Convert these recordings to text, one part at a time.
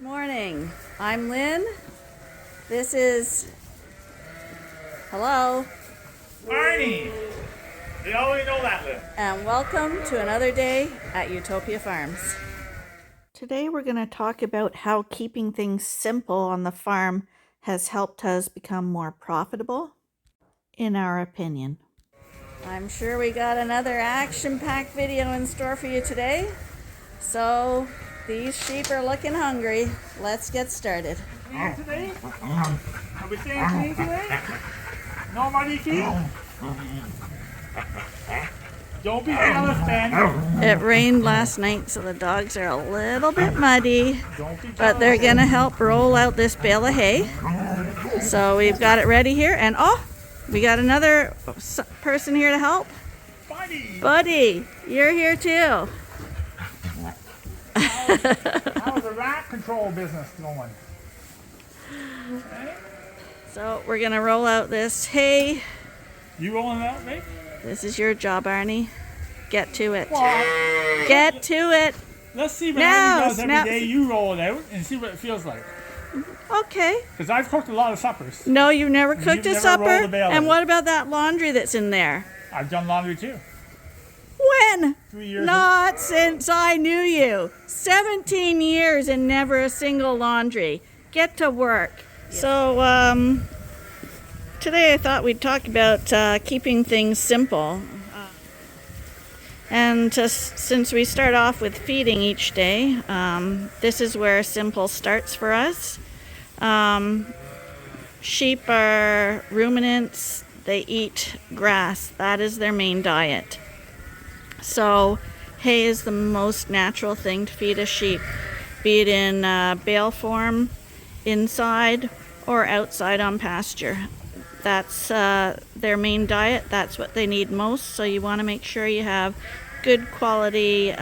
Morning. I'm Lynn. This is hello. Arnie. They already know that, Lynn. And welcome to another day at Utopia Farms. Today we're going to talk about how keeping things simple on the farm has helped us become more profitable, in our opinion. I'm sure we got another action-packed video in store for you today. So these sheep are looking hungry. Let's get started. Clean today? Are we staying clean today? No muddy feet? Don't be jealous, Ben. It rained last night, so the dogs are a little bit muddy, Don't be jealous. but they're going to help roll out this bale of hay. So we've got it ready here, and we got another person here to help. Buddy, you're here too. How's the rat control business going? Okay. So we're going to roll out this hay. You rolling it out, mate? This is your job, Arnie. Get to it. Well, Get to it. let's see what Now, Arnie does every snap. day. You roll it out and see what it feels like. Okay. Because I've cooked a lot of suppers. No, you've never cooked You've a never rolled supper? a bale And out. what about that laundry that's in there? I've done laundry too. When? 3 years. Not since I knew you. 17 years and never a single laundry. Get to work. So, today I thought we'd talk about keeping things simple. And since we start off with feeding each day, this is where simple starts for us. Sheep are ruminants. They eat grass. That is their main diet. So hay is the most natural thing to feed a sheep, be it in bale form, inside, or outside on pasture. That's their main diet. That's what they need most. So you want to make sure you have good quality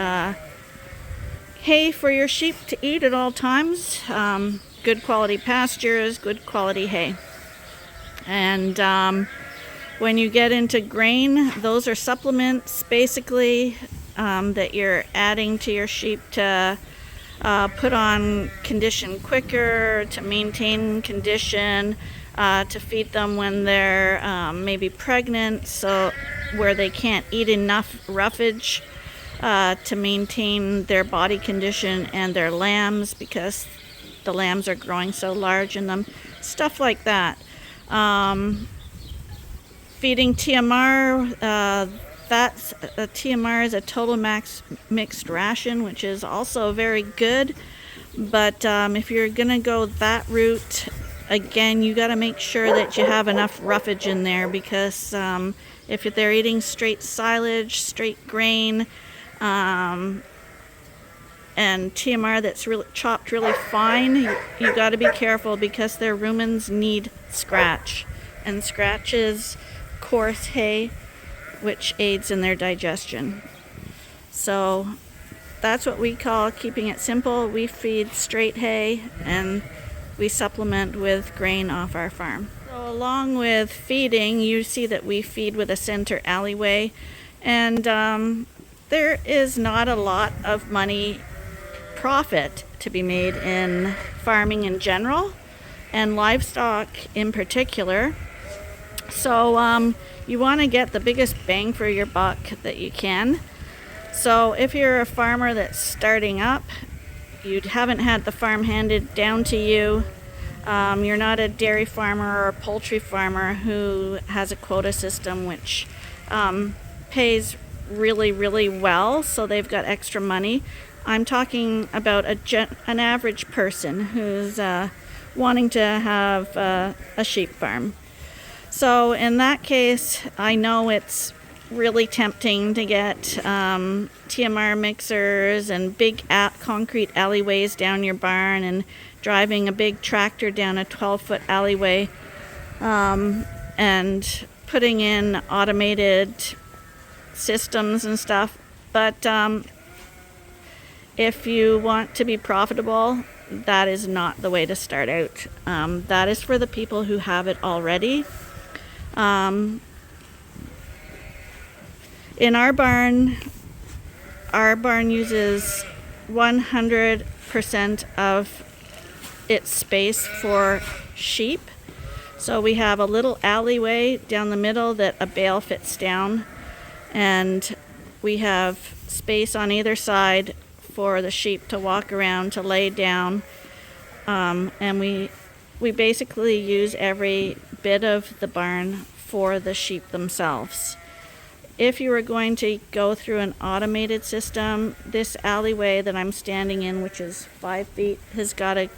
hay for your sheep to eat at all times. Good quality pastures, good quality hay. And when you get into grain, those are supplements basically that you're adding to your sheep to put on condition quicker, to maintain condition, to feed them when they're maybe pregnant, so where they can't eat enough roughage to maintain their body condition, and their lambs, because the lambs are growing so large in them, stuff like that. Feeding TMR, TMR is a total max mixed ration, which is also very good. But if you're gonna go that route, again, you got to make sure that you have enough roughage in there, because if they're eating straight silage, straight grain, and TMR that's really chopped really fine, you got to be careful, because their rumens need scratch, and scratch is coarse hay, which aids in their digestion. So that's what we call keeping it simple. We feed straight hay and we supplement with grain off our farm. So along with feeding, you see that we feed with a center alleyway, and there is not a lot of money profit to be made in farming in general and livestock in particular. So you want to get the biggest bang for your buck that you can. So if you're a farmer that's starting up, you haven't had the farm handed down to you, you're not a dairy farmer or a poultry farmer who has a quota system which pays really, really well, so they've got extra money. I'm talking about an average person who's wanting to have a sheep farm. So in that case, I know it's really tempting to get TMR mixers and big concrete alleyways down your barn, and driving a big tractor down a 12-foot alleyway, and putting in automated systems and stuff. But if you want to be profitable, that is not the way to start out. That is for the people who have it already. In our barn uses 100% of it's space for sheep. So we have a little alleyway down the middle that a bale fits down, and we have space on either side for the sheep to walk around, to lay down, and we basically use every bit of the barn for the sheep themselves. If you were going to go through an automated system, this alleyway that I'm standing in, which is 5 feet, has got to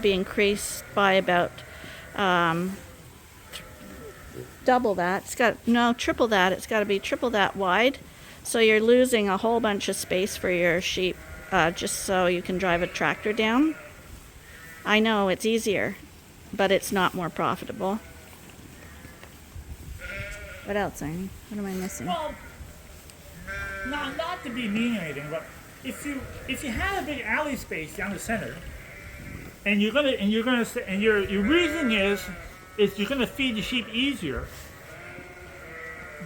be increased by about double that. Triple that. It's got to be triple that wide. So you're losing a whole bunch of space for your sheep, just so you can drive a tractor down. I know it's easier, but it's not more profitable. What else, Arnie? What am I missing? Well, not to be mean or anything, but if you have a big alley space down the center, and your reason is you're gonna feed the sheep easier,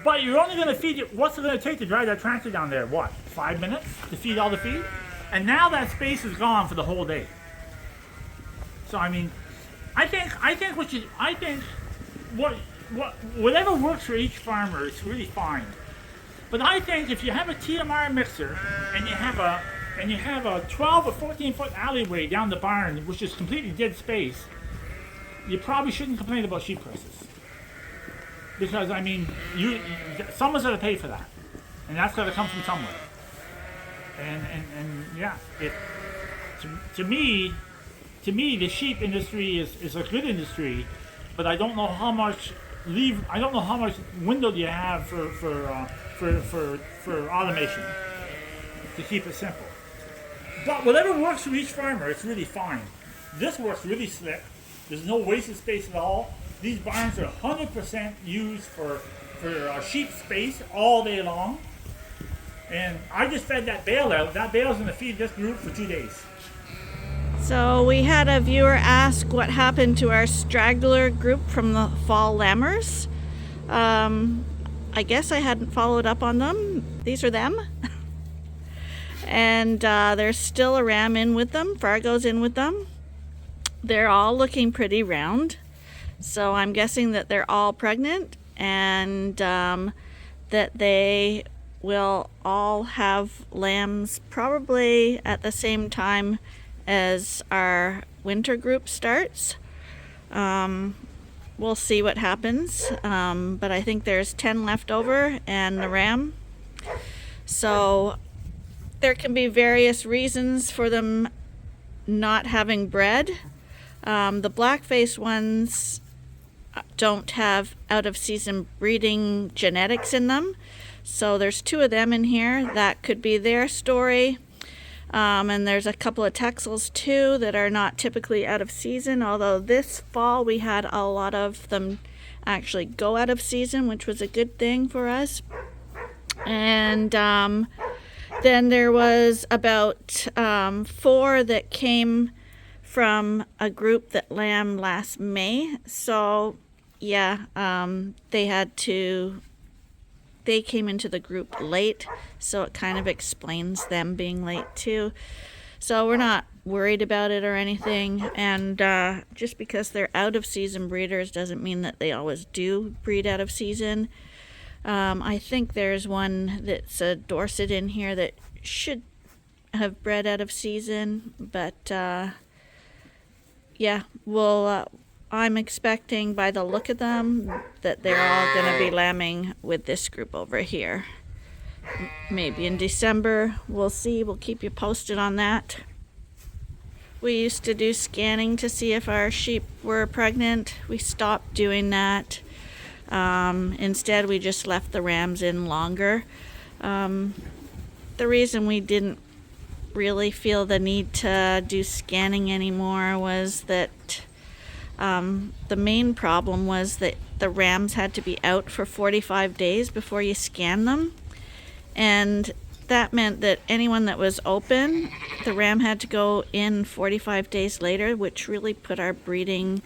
but you're only gonna feed it. What's it gonna take to drive that tractor down there? What, 5 minutes to feed all the feed? And now that space is gone for the whole day. So I mean, I think whatever works for each farmer is really fine. But I think if you have a TMR mixer and you have a 12 or 14 foot alleyway down the barn, which is completely dead space, you probably shouldn't complain about sheep prices. Because I mean, someone's got to pay for that, and that's got to come from somewhere. And yeah, to me, the sheep industry is a good industry, but I don't know how much window you have for automation, to keep it simple. But whatever works for each farmer, it's really fine. This works really slick. There's no wasted space at all. These barns are 100% used for sheep space all day long. And I just fed that bale out. That bale's going to feed this group for 2 days. So we had a viewer ask what happened to our straggler group from the fall lambers. I guess I hadn't followed up on them. These are them. And there's still a ram in with them. Fargo's in with them. They're all looking pretty round. So I'm guessing that they're all pregnant, and that they will all have lambs probably at the same time as our winter group starts. We'll see what happens, but I think there's 10 left over and the ram. So there can be various reasons for them not having bred. The black-faced ones don't have out-of-season breeding genetics in them. So there's 2 of them in here. That could be their story. And there's a couple of Texels too that are not typically out of season, although this fall we had a lot of them actually go out of season, which was a good thing for us. And then there was about 4 that came from a group that lamb last May. So yeah, they came into the group late, so it kind of explains them being late too. So we're not worried about it or anything, and just because they're out of season breeders doesn't mean that they always do breed out of season. I think there's one that's a Dorset in here that should have bred out of season, but yeah, I'm expecting by the look of them that they're all going to be lambing with this group over here. Maybe in December. We'll see. We'll keep you posted on that. We used to do scanning to see if our sheep were pregnant. We stopped doing that. Instead, we just left the rams in longer. The reason we didn't really feel the need to do scanning anymore was that the main problem was that the rams had to be out for 45 days before you scan them, and that meant that anyone that was open, the ram had to go in 45 days later, which really put our breeding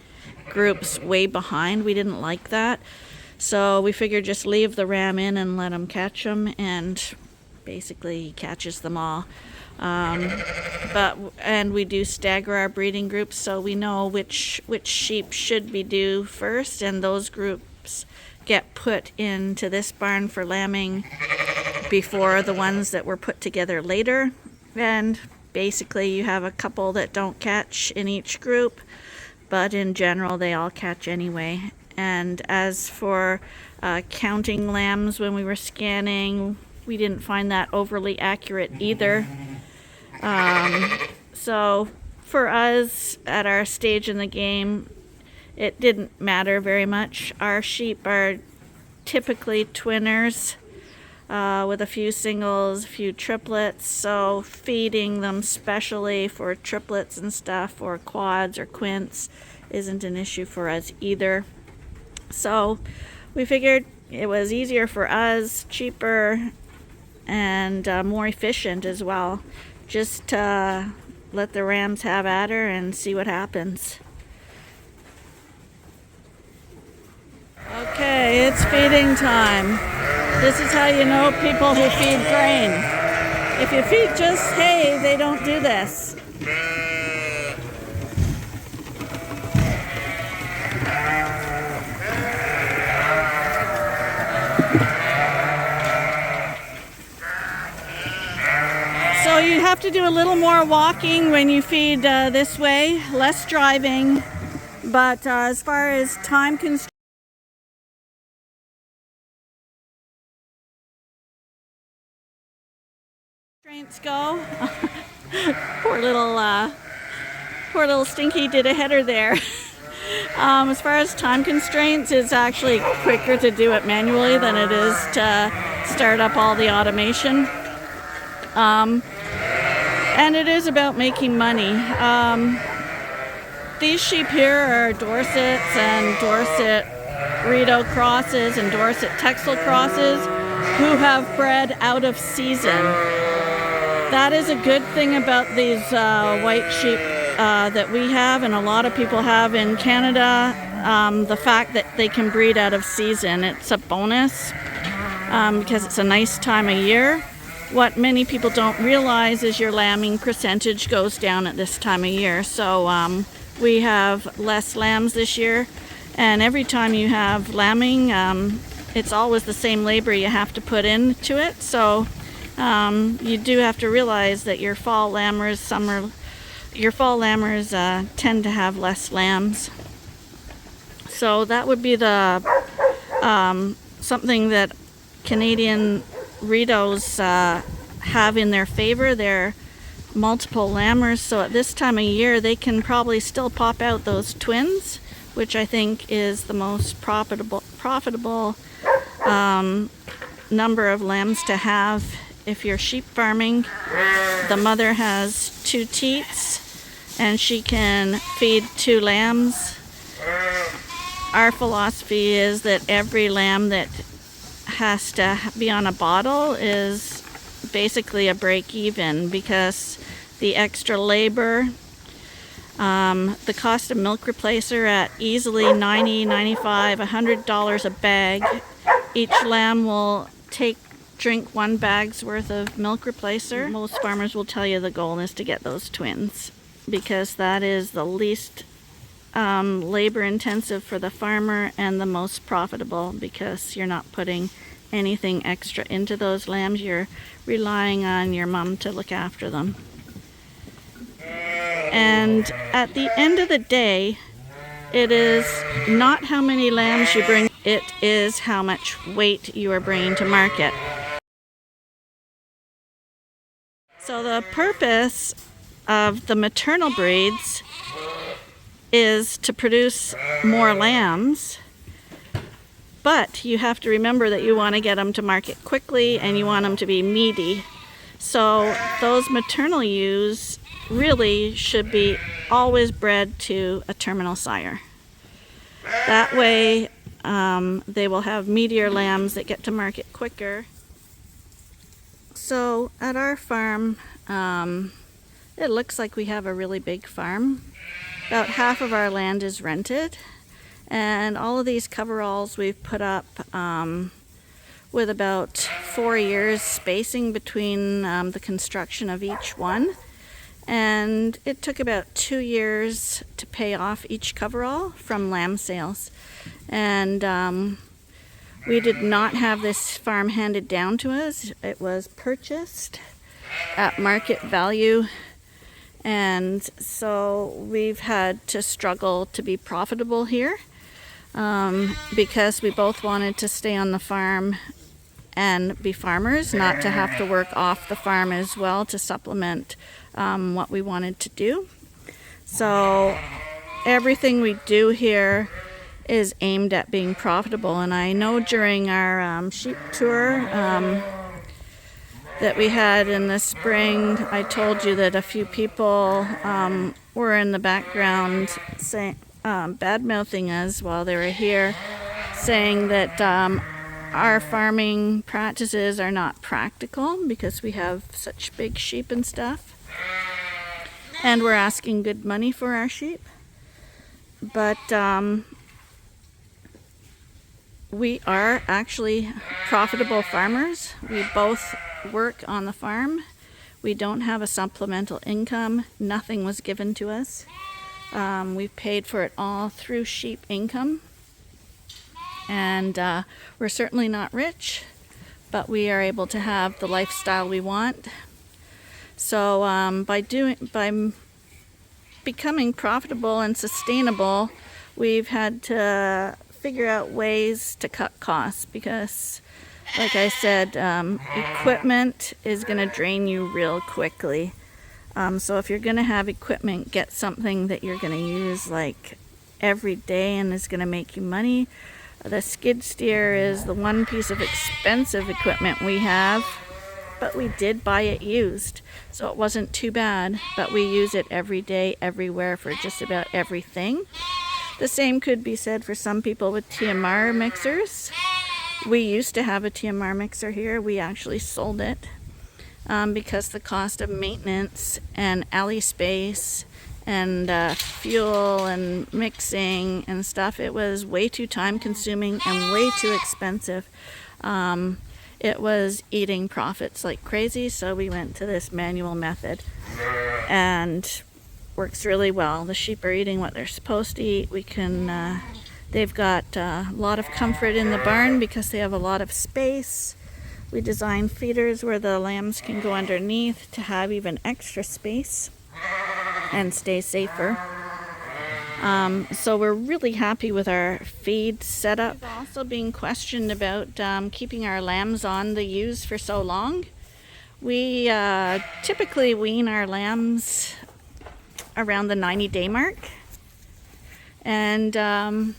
groups way behind. We didn't like that, so we figured just leave the ram in and let them catch them, and basically he catches them all. And we do stagger our breeding groups, so we know which sheep should be due first, and those groups get put into this barn for lambing before the ones that were put together later. And basically you have a couple that don't catch in each group, but in general they all catch anyway. And as for counting lambs when we were scanning, we didn't find that overly accurate either. So for us at our stage in the game, it didn't matter very much. Our sheep are typically twinners with a few singles, a few triplets, so feeding them specially for triplets and stuff, or quads or quints, isn't an issue for us either. So we figured it was easier for us, cheaper, and more efficient as well, just to let the rams have at her and see what happens. Okay, it's feeding time. This is how you know people who feed grain. If you feed just hay, they don't do this. So you have to do a little more walking when you feed this way, less driving, but as far as time constraints go, poor little Stinky did a header there. As far as time constraints, it's actually quicker to do it manually than it is to start up all the automation. And it is about making money. These sheep here are Dorsets and Dorset Rideau crosses and Dorset Texel crosses who have bred out of season. That is a good thing about these white sheep that we have and a lot of people have in Canada. The fact that they can breed out of season, it's a bonus because it's a nice time of year. What many people don't realize is your lambing percentage goes down at this time of year. So we have less lambs this year, and every time you have lambing, it's always the same labor you have to put into it. So you do have to realize that your fall lambers tend to have less lambs. So that would be the something that Canadian Rideaus have in their favor. They're multiple lambers, so at this time of year they can probably still pop out those twins, which I think is the most profitable number of lambs to have if you're sheep farming. The mother has 2 teats and she can feed 2 lambs. Our philosophy is that every lamb that has to be on a bottle is basically a break even, because the extra labor, the cost of milk replacer at easily $90, $95, $100 a bag. Each lamb will drink 1 bag's worth of milk replacer. Most farmers will tell you the goal is to get those twins, because that is the least labor intensive for the farmer and the most profitable, because you're not putting anything extra into those lambs. You're relying on your mom to look after them. And at the end of the day, it is not how many lambs you bring, it is how much weight you are bringing to market. So the purpose of the maternal breeds is to produce more lambs, but you have to remember that you want to get them to market quickly and you want them to be meaty. So those maternal ewes really should be always bred to a terminal sire. That way they will have meatier lambs that get to market quicker. So at our farm, it looks like we have a really big farm. About half of our land is rented, and all of these coveralls we've put up with about 4 years spacing between the construction of each one. And it took about 2 years to pay off each coverall from lamb sales. And we did not have this farm handed down to us. It was purchased at market value. And so we've had to struggle to be profitable here because we both wanted to stay on the farm and be farmers, not to have to work off the farm as well to supplement what we wanted to do. So everything we do here is aimed at being profitable. And I know during our sheep tour that we had in the spring, I told you that a few people were in the background saying, bad-mouthing us while they were here, saying that our farming practices are not practical because we have such big sheep and stuff. And we're asking good money for our sheep. But we are actually profitable farmers. We both work on the farm. We don't have a supplemental income. Nothing was given to us. We paid for it all through sheep income. And we're certainly not rich, but we are able to have the lifestyle we want. So by becoming profitable and sustainable, we've had to figure out ways to cut costs because, like I said, equipment is going to drain you real quickly. So if you're going to have equipment, get something that you're going to use like every day and is going to make you money. The skid steer is the one piece of expensive equipment we have, but we did buy it used, so it wasn't too bad, but we use it every day, everywhere, for just about everything. The same could be said for some people with TMR mixers. We used to have a TMR mixer here. We actually sold it because the cost of maintenance and alley space and fuel and mixing and stuff, it was way too time consuming and way too expensive. It was eating profits like crazy, so we went to this manual method and works really well. The sheep are eating what they're supposed to eat. We can they've got a lot of comfort in the barn because they have a lot of space. We design feeders where the lambs can go underneath to have even extra space and stay safer. So we're really happy with our feed setup. We've also been questioned about keeping our lambs on the ewes for so long. We typically wean our lambs around the 90-day mark. And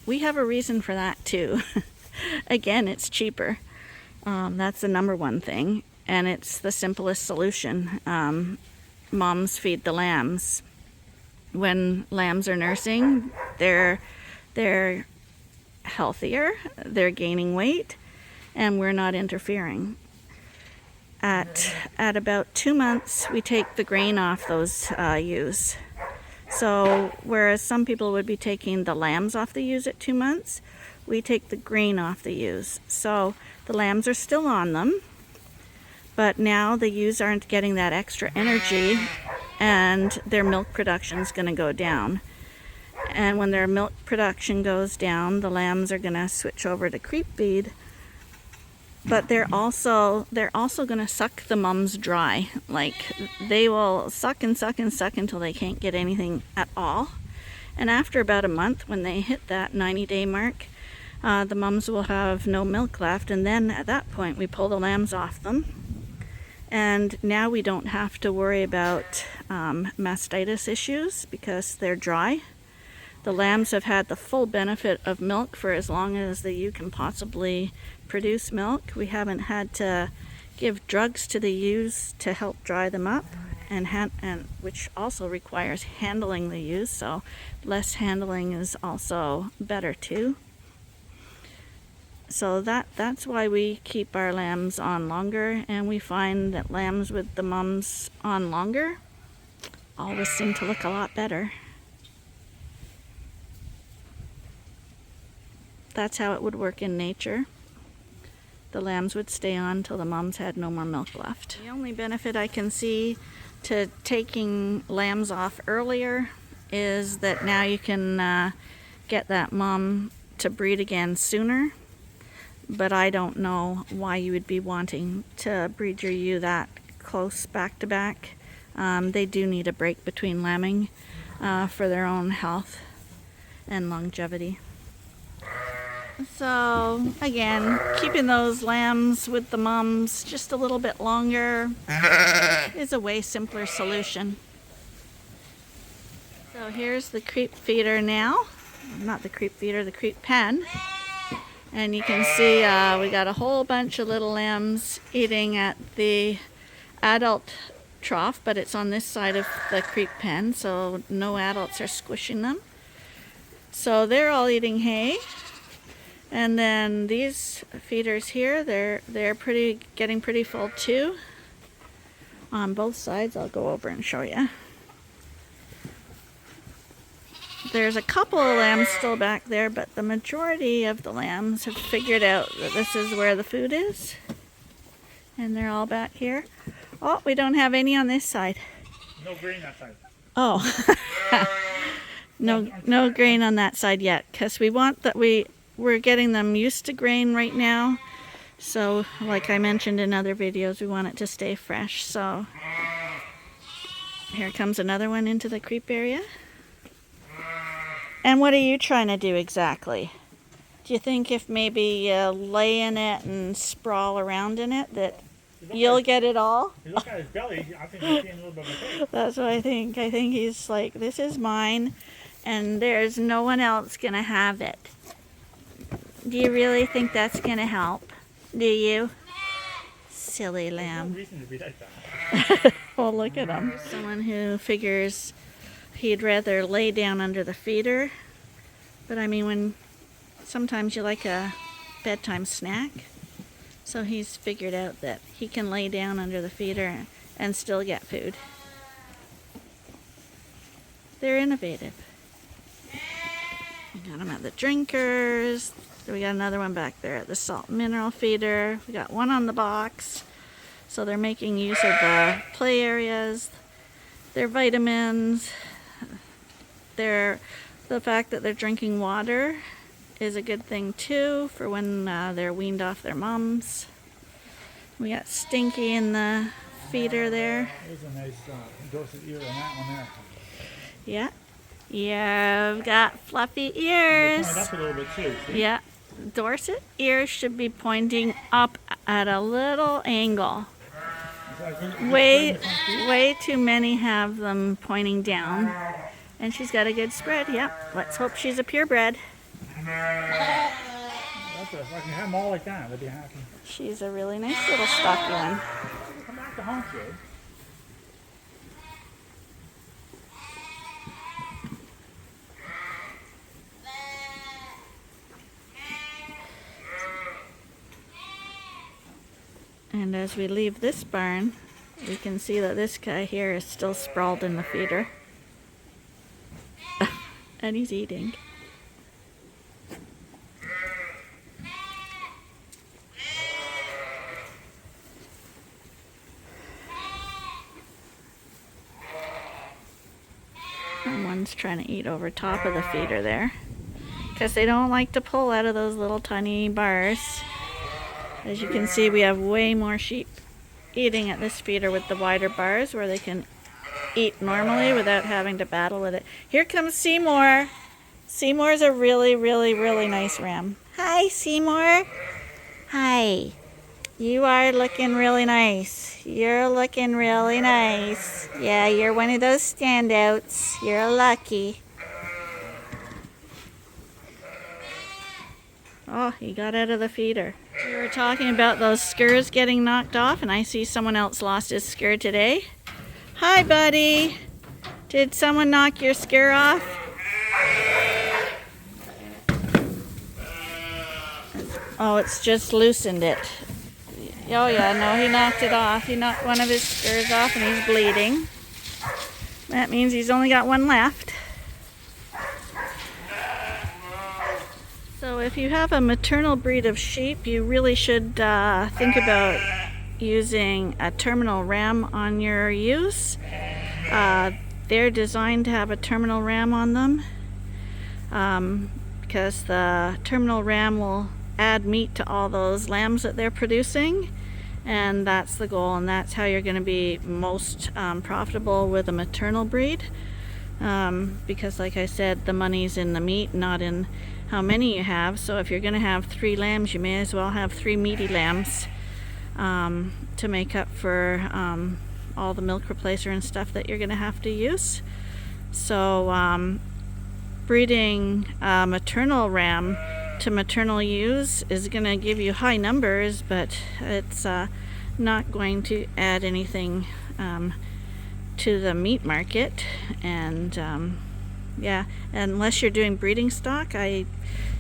we have a reason for that too. Again, it's cheaper. That's the number one thing. And it's the simplest solution. Moms feed the lambs. When lambs are nursing, they're healthier, they're gaining weight, and we're not interfering. At about 2 months, we take the grain off those ewes. So whereas some people would be taking the lambs off the ewes at 2 months, we take the grain off the ewes. So the lambs are still on them, but now the ewes aren't getting that extra energy and their milk production is going to go down. And when their milk production goes down, the lambs are going to switch over to creep feed. But they're also going to suck the mums dry. Like, they will suck and suck and suck until they can't get anything at all. And after about a month, when they hit that 90-day mark, the mums will have no milk left. And then at that point, we pull the lambs off them. And now we don't have to worry about mastitis issues because they're dry. The lambs have had the full benefit of milk for as long as the ewe can possibly produce milk. We haven't had to give drugs to the ewes to help dry them up, and which also requires handling the ewes, so less handling is also better too. So that's why we keep our lambs on longer, and we find that lambs with the mums on longer always seem to look a lot better. That's how it would work in nature. the lambs would stay on till the moms had no more milk left. The only benefit I can see to taking lambs off earlier is that now you can get that mom to breed again sooner. But I don't know why you would be wanting to breed your ewe that close back to back. They do need a break between lambing for their own health and longevity. So again, keeping those lambs with the moms just a little bit longer is a way simpler solution. So here's the creep feeder now. Not the creep feeder, the creep pen. And you can see we got a whole bunch of little lambs eating at the adult trough, but it's on this side of the creep pen, so no adults are squishing them. So they're all eating hay. And then these feeders here, they're getting pretty full too. On both sides, I'll go over and show you. There's a couple of lambs still back there, but the majority of the lambs have figured out that this is where the food is. And they're all back here. Oh, we don't have any on this side. No grain that side. Oh. No grain on that side yet, because we want that we're getting them used to grain right now. So, like I mentioned in other videos, we want it to stay fresh. So, here comes another one into the creep area. And what are you trying to do exactly? Do you think if maybe you lay in it and sprawl around in it that you'll get it all? You look at his belly, I think he's getting a little bit of a taste. That's what I think. I think he's like, this is mine, and there's no one else going to have it. Do you really think that's going to help? Do you? Silly lamb. There's no reason to be like that. Well, look at him. Someone who figures he'd rather lay down under the feeder. But I mean, when sometimes you like a bedtime snack. So he's figured out that he can lay down under the feeder and still get food. They're innovative. We got them at the drinkers. We got another one back there at the salt mineral feeder. We got one on the box. So they're making use of the play areas, their vitamins, the fact that they're drinking water is a good thing too for when they're weaned off their mums. We got Stinky in the feeder there. There's a nice dorsal ear on that one there. Yeah. You've got fluffy ears. Point up a little bit too. See? Yeah. Dorset ears should be pointing up at a little angle. Way too many have them pointing down. And she's got a good spread. Yep. Let's hope she's a purebred. If I can have them all like that, I'd be happy. She's a really nice little stocky one. Come back to home, kid. And as we leave this barn, we can see that this guy here is still sprawled in the feeder. And he's eating. And one's trying to eat over top of the feeder there, because they don't like to pull out of those little tiny bars. As you can see, we have way more sheep eating at this feeder with the wider bars where they can eat normally without having to battle with it. Here comes Seymour. Seymour's a really, really, really nice ram. Hi, Seymour. Hi. You are looking really nice. You're looking really nice. Yeah, you're one of those standouts. You're lucky. Oh, he got out of the feeder. We were talking about those skurs getting knocked off, and I see someone else lost his skir today. Hi, buddy. Did someone knock your skir off? Oh, it's just loosened it. Oh yeah, no, he knocked it off. He knocked one of his skurs off and he's bleeding. That means he's only got one left. So if you have a maternal breed of sheep, you really should think about using a terminal ram on your ewes. They're designed to have a terminal ram on them because the terminal ram will add meat to all those lambs that they're producing, and that's the goal, and that's how you're going to be most profitable with a maternal breed, because like I said, the money's in the meat, not in how many you have. So if you're going to have 3 lambs, you may as well have 3 meaty lambs to make up for all the milk replacer and stuff that you're going to have to use. So breeding maternal ram to maternal ewes is going to give you high numbers, but it's not going to add anything to the meat market. And yeah, unless you're doing breeding stock, I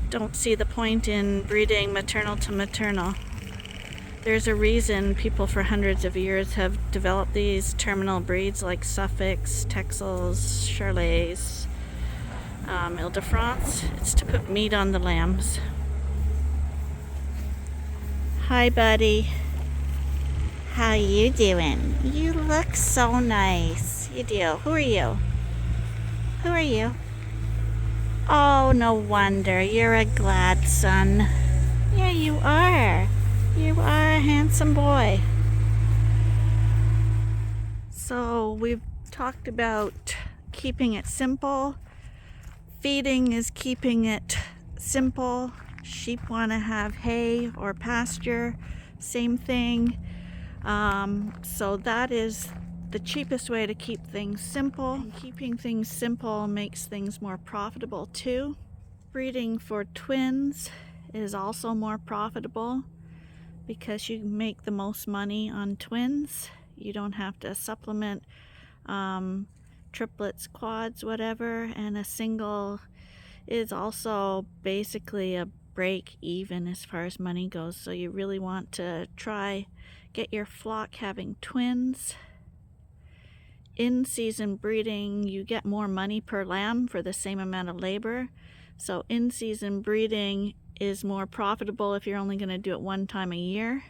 don't see the point in breeding maternal to maternal. There's a reason people for hundreds of years have developed these terminal breeds like Suffolks, Texels, Charolais, Ile-de-France. It's to put meat on the lambs. Hi, buddy. How you doing? You look so nice. You do. Who are you? Who are you? Oh, no wonder. You're a glad son. Yeah, you are. You are a handsome boy. So we've talked about keeping it simple. Feeding is keeping it simple. Sheep want to have hay or pasture. Same thing. So that is the cheapest way to keep things simple. And keeping things simple makes things more profitable too. Breeding for twins is also more profitable because you make the most money on twins. You don't have to supplement triplets, quads, whatever, and a single is also basically a break even as far as money goes. So you really want to try get your flock having twins. In season breeding, you get more money per lamb for the same amount of labor. So in season breeding is more profitable if you're only going to do it one time a year.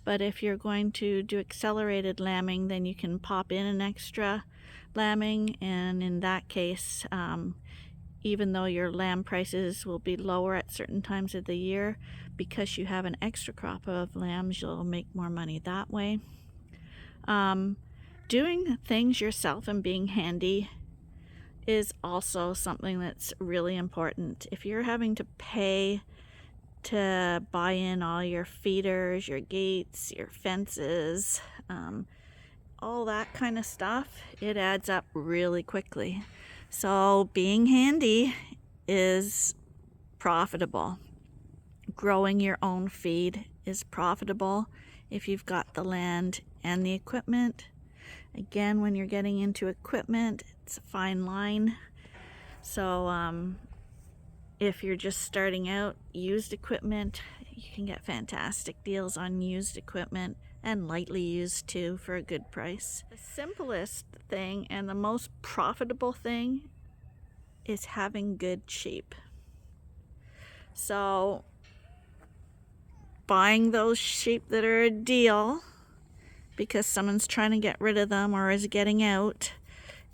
But if you're going to do accelerated lambing, then you can pop in an extra lambing, and in that case, even though your lamb prices will be lower at certain times of the year, because you have an extra crop of lambs, you'll make more money that way. Doing things yourself and being handy is also something that's really important. If you're having to pay to buy in all your feeders, your gates, your fences, all that kind of stuff, it adds up really quickly. So being handy is profitable. Growing your own feed is profitable if you've got the land and the equipment. Again, when you're getting into equipment, it's a fine line. So if you're just starting out, used equipment, you can get fantastic deals on used equipment, and lightly used too for a good price. The simplest thing and the most profitable thing is having good sheep. So buying those sheep that are a deal because someone's trying to get rid of them or is getting out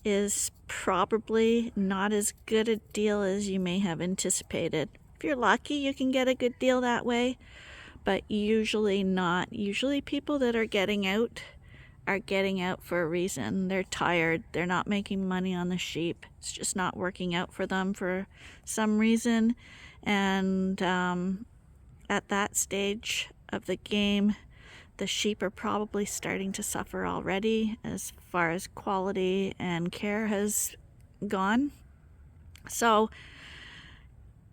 is probably not as good a deal as you may have anticipated. If you're lucky, you can get a good deal that way, but usually not. Usually people that are getting out for a reason. They're tired. They're not making money on the sheep. It's just not working out for them for some reason. And at that stage of the game, the sheep are probably starting to suffer already as far as quality and care has gone. So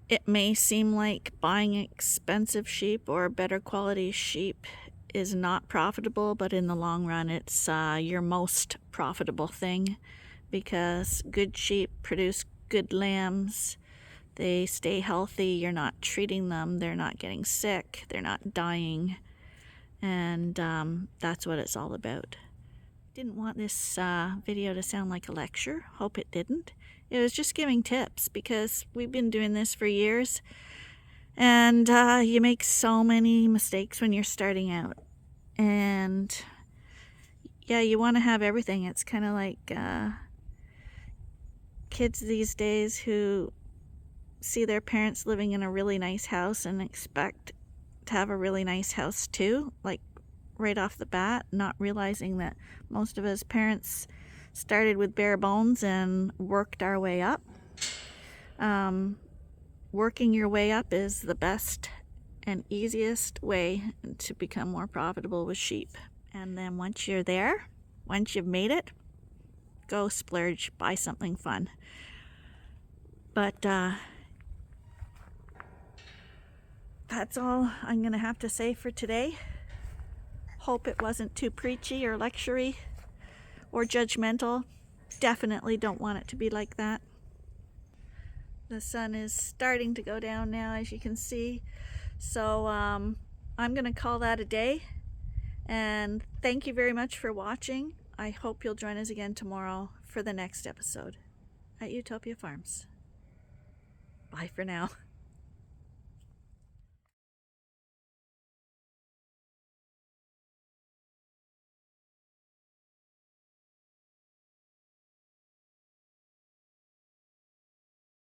it may seem like buying expensive sheep or better quality sheep is not profitable, but in the long run, it's your most profitable thing, because good sheep produce good lambs. They stay healthy. You're not treating them. They're not getting sick. They're not dying. And that's what it's all about. Didn't want this video to sound like a lecture. Hope it didn't. It was just giving tips, because we've been doing this for years. And you make so many mistakes when you're starting out. And yeah, you want to have everything. It's kind of like kids these days who see their parents living in a really nice house and expect to have a really nice house too, like right off the bat, not realizing that most of us parents started with bare bones and worked our way up. Working your way up is the best and easiest way to become more profitable with sheep. And then once you're there, once you've made it, go splurge, buy something fun. But that's all I'm going to have to say for today. Hope it wasn't too preachy or lectury or judgmental. Definitely don't want it to be like that. The sun is starting to go down now, as you can see. So I'm going to call that a day. And thank you very much for watching. I hope you'll join us again tomorrow for the next episode at Utopia Farms. Bye for now.